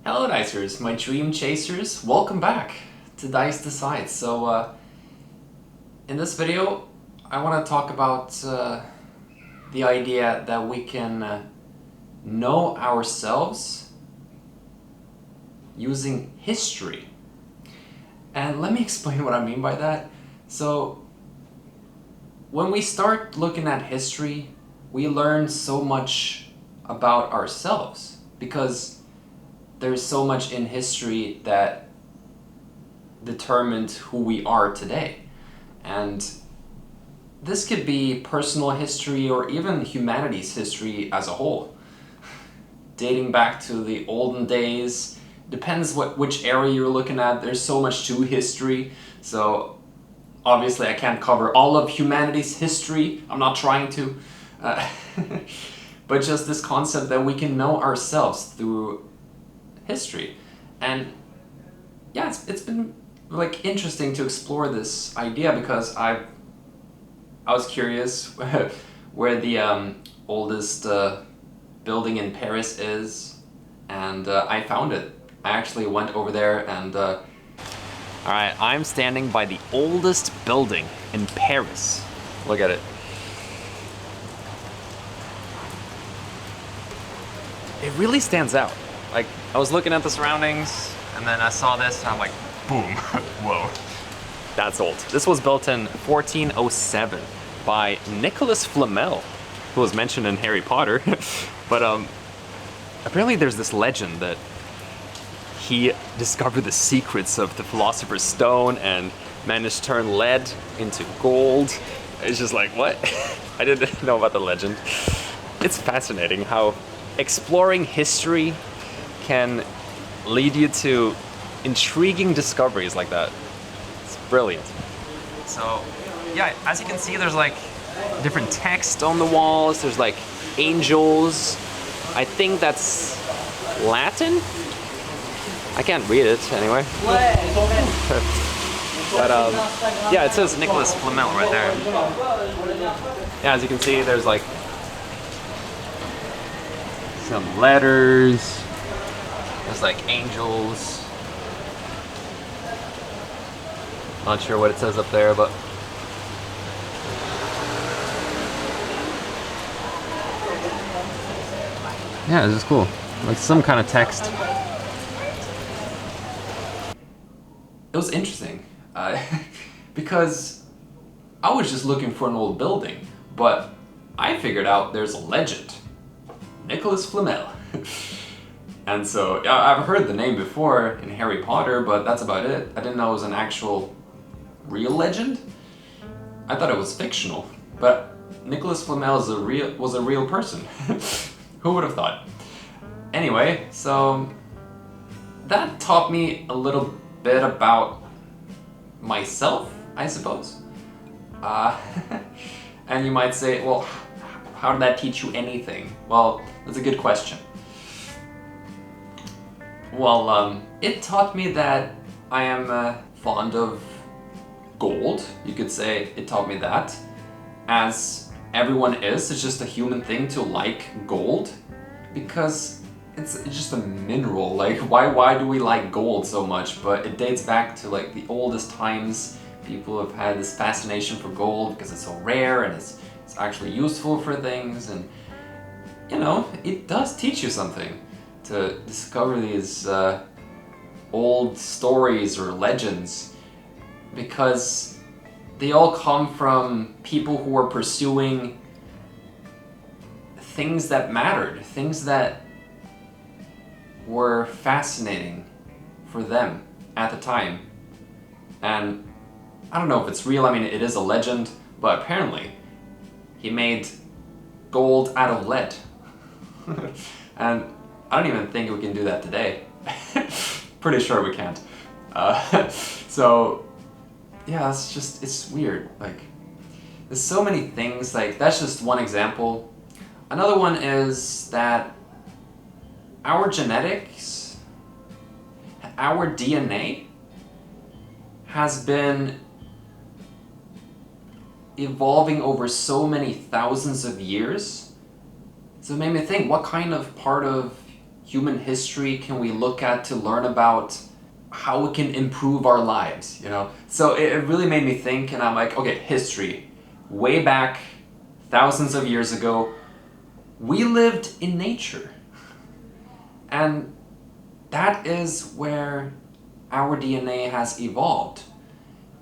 Hello Dicers, my dream chasers, welcome back to Dice Decides. So in this video I want to talk about the idea that we can know ourselves using history. And let me explain what I mean by that. So when we start looking at history, we learn so much about ourselves because there's so much in history that determined who we are today. And this could be personal history or even humanity's history as a whole. Dating back to the olden days, depends which area you're looking at. There's so much to history. So obviously I can't cover all of humanity's history. I'm not trying to. But just this concept that we can know ourselves through history. And yeah, it's been like interesting to explore this idea because I was curious where the oldest building in Paris is, and I found it. I actually went over there and alright, I'm standing by the oldest building in Paris. Look at it. It really stands out. Like, I was looking at the surroundings, and then I saw this, and I'm like, boom, whoa. That's old. This was built in 1407 by Nicholas Flamel, who was mentioned in Harry Potter. But apparently there's this legend that he discovered the secrets of the Philosopher's Stone and managed to turn lead into gold. It's just like, what? I didn't know about the legend. It's fascinating how exploring history can lead you to intriguing discoveries like that. It's brilliant. So yeah, as you can see, there's like different text on the walls. There's like angels. I think that's Latin? I can't read it anyway. But yeah, it says Nicholas Flamel right there. Yeah, as you can see, there's like some letters. There's like angels. Not sure what it says up there, but yeah, this is cool. Like some kind of text. It was interesting because I was just looking for an old building, but I figured out there's a legend. Nicholas Flamel. And so, I've heard the name before in Harry Potter, but that's about it. I didn't know it was an actual real legend. I thought it was fictional, but Nicholas Flamel was a real person. Who would have thought? Anyway, so that taught me a little bit about myself, I suppose. And you might say, well, how did that teach you anything? Well, that's a good question. Well, it taught me that I am fond of gold. You could say it taught me that. As everyone is, it's just a human thing to like gold. Because it's just a mineral. Like, why do we like gold so much? But it dates back to like the oldest times. People have had this fascination for gold because it's so rare and it's actually useful for things. And, you know, it does teach you something to discover these old stories or legends, because they all come from people who were pursuing things that mattered, things that were fascinating for them at the time. And I don't know if it's real, I mean it is a legend, but apparently he made gold out of lead. And I don't even think we can do that today. Pretty sure we can't. So yeah, it's weird. Like, there's so many things, like that's just one example. Another one is that our genetics, our DNA has been evolving over so many thousands of years. So it made me think, what kind of part of human history can we look at to learn about how we can improve our lives, you know? So it really made me think, and I'm like, okay, history. Way back, thousands of years ago, we lived in nature. And that is where our DNA has evolved.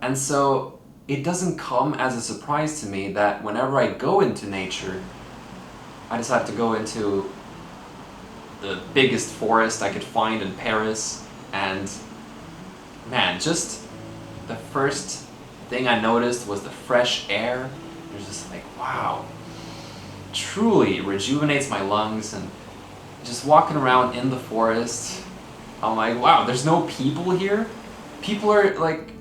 And so it doesn't come as a surprise to me that whenever I go into nature, I decide to go into the biggest forest I could find in Paris, and man, just the first thing I noticed was the fresh air. It was just like, wow, truly rejuvenates my lungs. And just walking around in the forest, I'm like, wow, there's no people here. People are like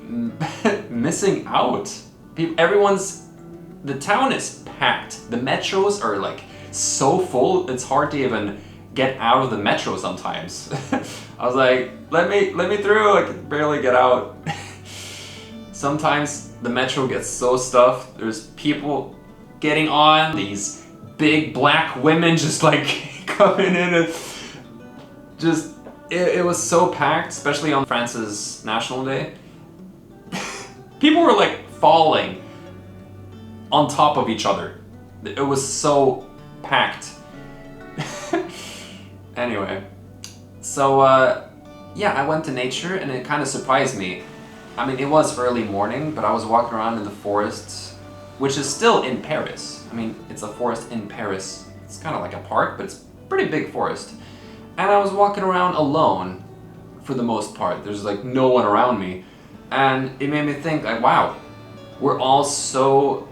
missing out. The town is packed. The metros are like so full, it's hard to even get out of the metro sometimes. I was like, let me through, I can barely get out. Sometimes the metro gets so stuffed, there's people getting on, these big black women just like coming in, and just, it was so packed, especially on France's National Day. People were like falling on top of each other. It was so packed. Anyway, so yeah, I went to nature and it kind of surprised me. I mean, it was early morning, but I was walking around in the forest, which is still in Paris. I mean, it's a forest in Paris. It's kind of like a park, but it's a pretty big forest. And I was walking around alone for the most part. There's like no one around me. And it made me think, like, wow, we're all so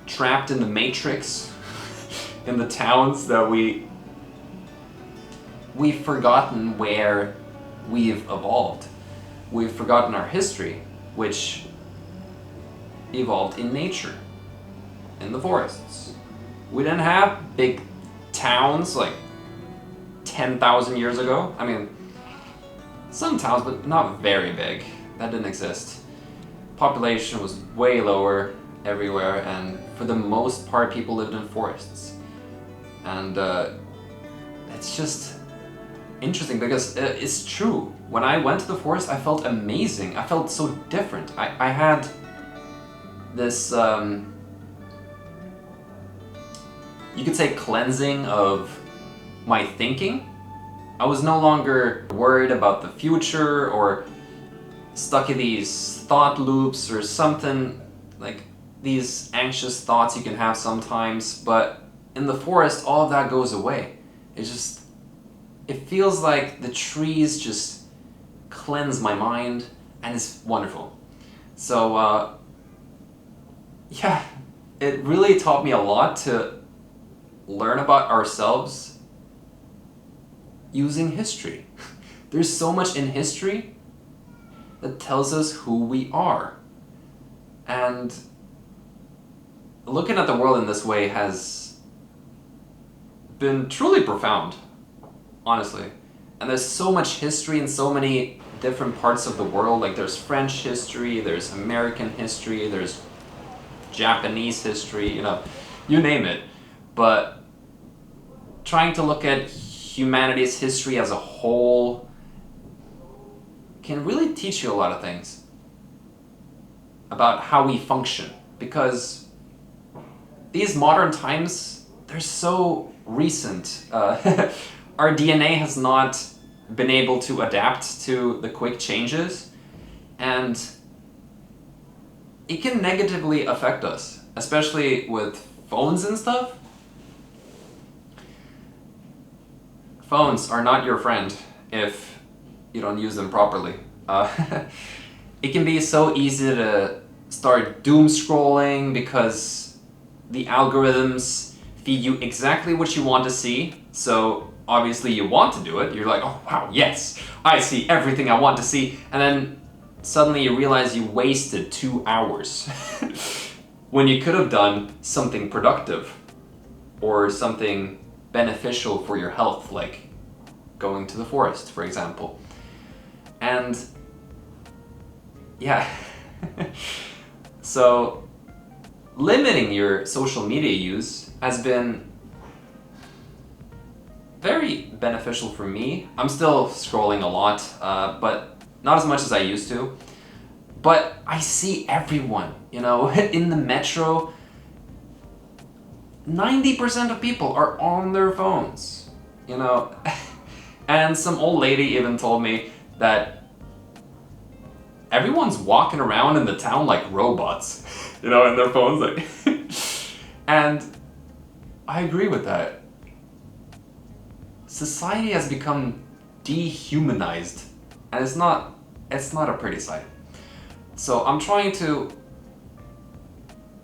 trapped in the matrix in the towns that we've forgotten where we've evolved. We've forgotten our history, which evolved in nature, in the forests. We didn't have big towns like 10,000 years ago. I mean, some towns, but not very big. That didn't exist. Population was way lower everywhere, and for the most part, people lived in forests. And it's just interesting because it's true. When I went to the forest, I felt amazing. I felt so different. I had this, you could say, cleansing of my thinking. I was no longer worried about the future or stuck in these thought loops or something, like these anxious thoughts you can have sometimes, but in the forest, all of that goes away. It feels like the trees just cleanse my mind, and it's wonderful. So, yeah, it really taught me a lot to learn about ourselves using history. There's so much in history that tells us who we are. And looking at the world in this way has been truly profound, honestly. And there's so much history in so many different parts of the world. Like there's French history, there's American history, there's Japanese history, you know, you name it. But trying to look at humanity's history as a whole can really teach you a lot of things about how we function, because these modern times, they're so recent. Our DNA has not been able to adapt to the quick changes, and it can negatively affect us, especially with phones and stuff. Phones are not your friend if you don't use them properly. It can be so easy to start doom scrolling because the algorithms feed you exactly what you want to see. So obviously you want to do it. You're like, oh wow, yes, I see everything I want to see. And then suddenly you realize you wasted 2 hours when you could have done something productive or something beneficial for your health, like going to the forest, for example. And yeah, so limiting your social media use has been very beneficial for me. I'm still scrolling a lot, but not as much as I used to. But I see everyone, you know, in the metro, 90% of people are on their phones, you know. And some old lady even told me that everyone's walking around in the town like robots, you know, in their phones, like. And I agree with that. Society has become dehumanized, and it's not a pretty sight. So I'm trying to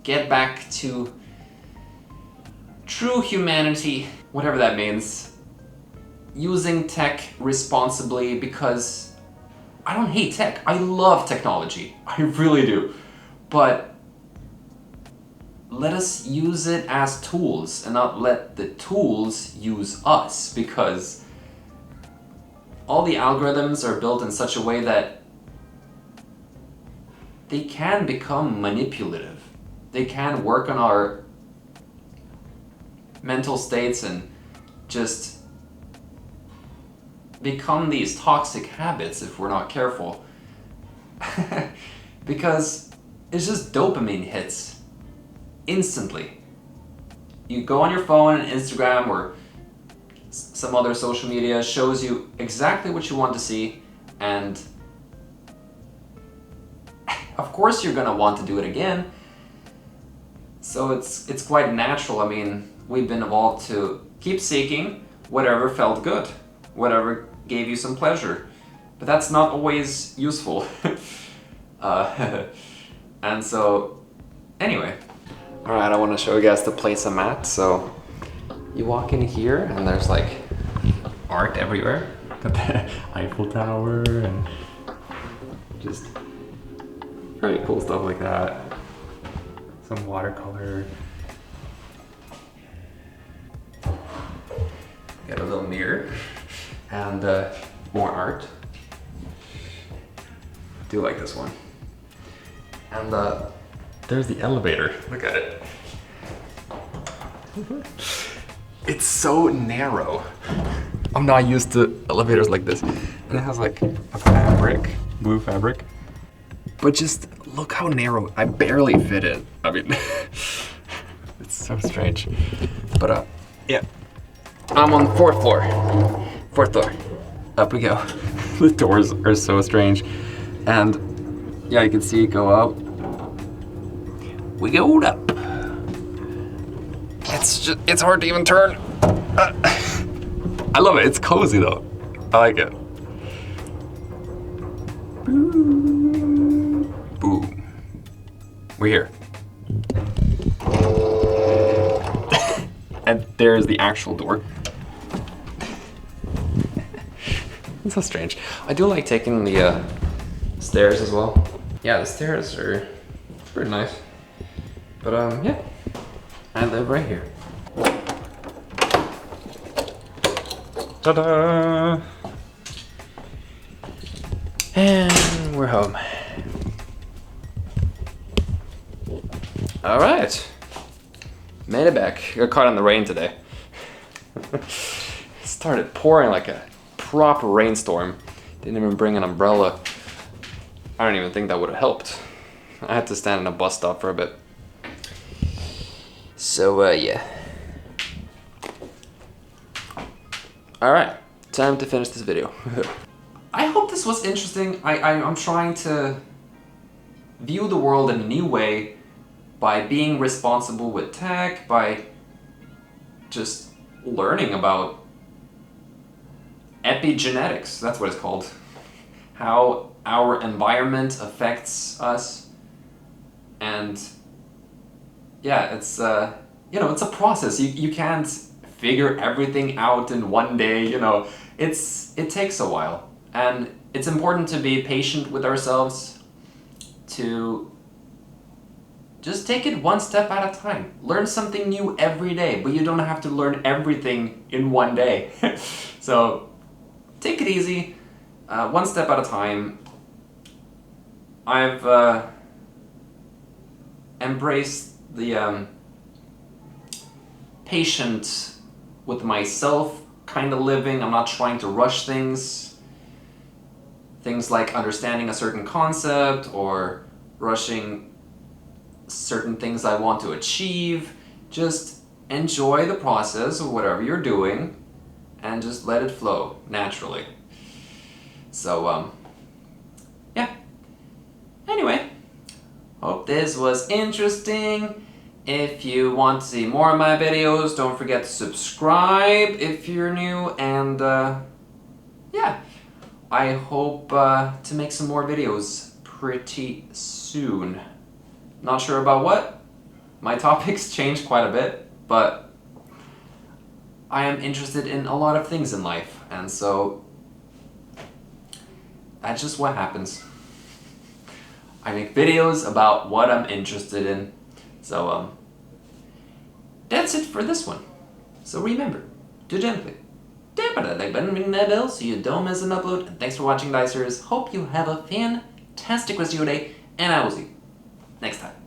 get back to true humanity, whatever that means, using tech responsibly, because I don't hate tech. I love technology. I really do. But let us use it as tools and not let the tools use us, because all the algorithms are built in such a way that they can become manipulative. They can work on our mental states and just become these toxic habits if we're not careful. Because it's just dopamine hits instantly. You go on your phone and Instagram or some other social media shows you exactly what you want to see, and of course you're gonna want to do it again. So it's quite natural. I mean, we've been evolved to keep seeking whatever felt good, whatever gave you some pleasure. But that's not always useful. And so, anyway. Alright, I want to show you guys the place I'm at. So, you walk in here and there's like art everywhere. Got the Eiffel Tower and just very cool stuff like that. Some watercolor. Got a little mirror and more art. I do like this one. And there's the elevator. Look at it. It's so narrow. I'm not used to elevators like this. And it has like a fabric, blue fabric. But just look how narrow. I barely fit in. I mean, it's so strange. But yeah. I'm on the fourth floor. Fourth floor. Up we go. The doors are so strange. And yeah, you can see it go up. We go up. It's hard to even turn. I love it. It's cozy though. I like it. Boom. We're here. And there's the actual door. It's so strange. I do like taking the stairs as well. Yeah, the stairs are pretty nice. But yeah, I live right here. Ta-da! And we're home. All right. Made it back. Got caught in the rain today. It started pouring like a proper rainstorm. Didn't even bring an umbrella. I don't even think that would have helped. I had to stand in a bus stop for a bit. So, yeah. Alright, time to finish this video. I hope this was interesting. I'm trying to view the world in a new way by being responsible with tech, by just learning about epigenetics, that's what it's called. How our environment affects us. And yeah, it's you know, it's a process. You can't figure everything out in one day, you know. It takes a while. And it's important to be patient with ourselves, to just take it one step at a time. Learn something new every day, but you don't have to learn everything in one day. So take it easy, one step at a time. I've embraced the patient with myself kind of living. I'm not trying to rush things. Things like understanding a certain concept or rushing certain things I want to achieve. Just enjoy the process of whatever you're doing and just let it flow naturally. So, yeah. Anyway, hope this was interesting. If you want to see more of my videos, don't forget to subscribe if you're new, and yeah, I hope to make some more videos pretty soon. Not sure about what. My topics change quite a bit, but I am interested in a lot of things in life, and so that's just what happens. I make videos about what I'm interested in. So, that's it for this one. So remember to gently tap on that like button, ring that bell so you don't miss an upload. And thanks for watching, Dicers. Hope you have a fantastic rest of your day, and I will see you next time.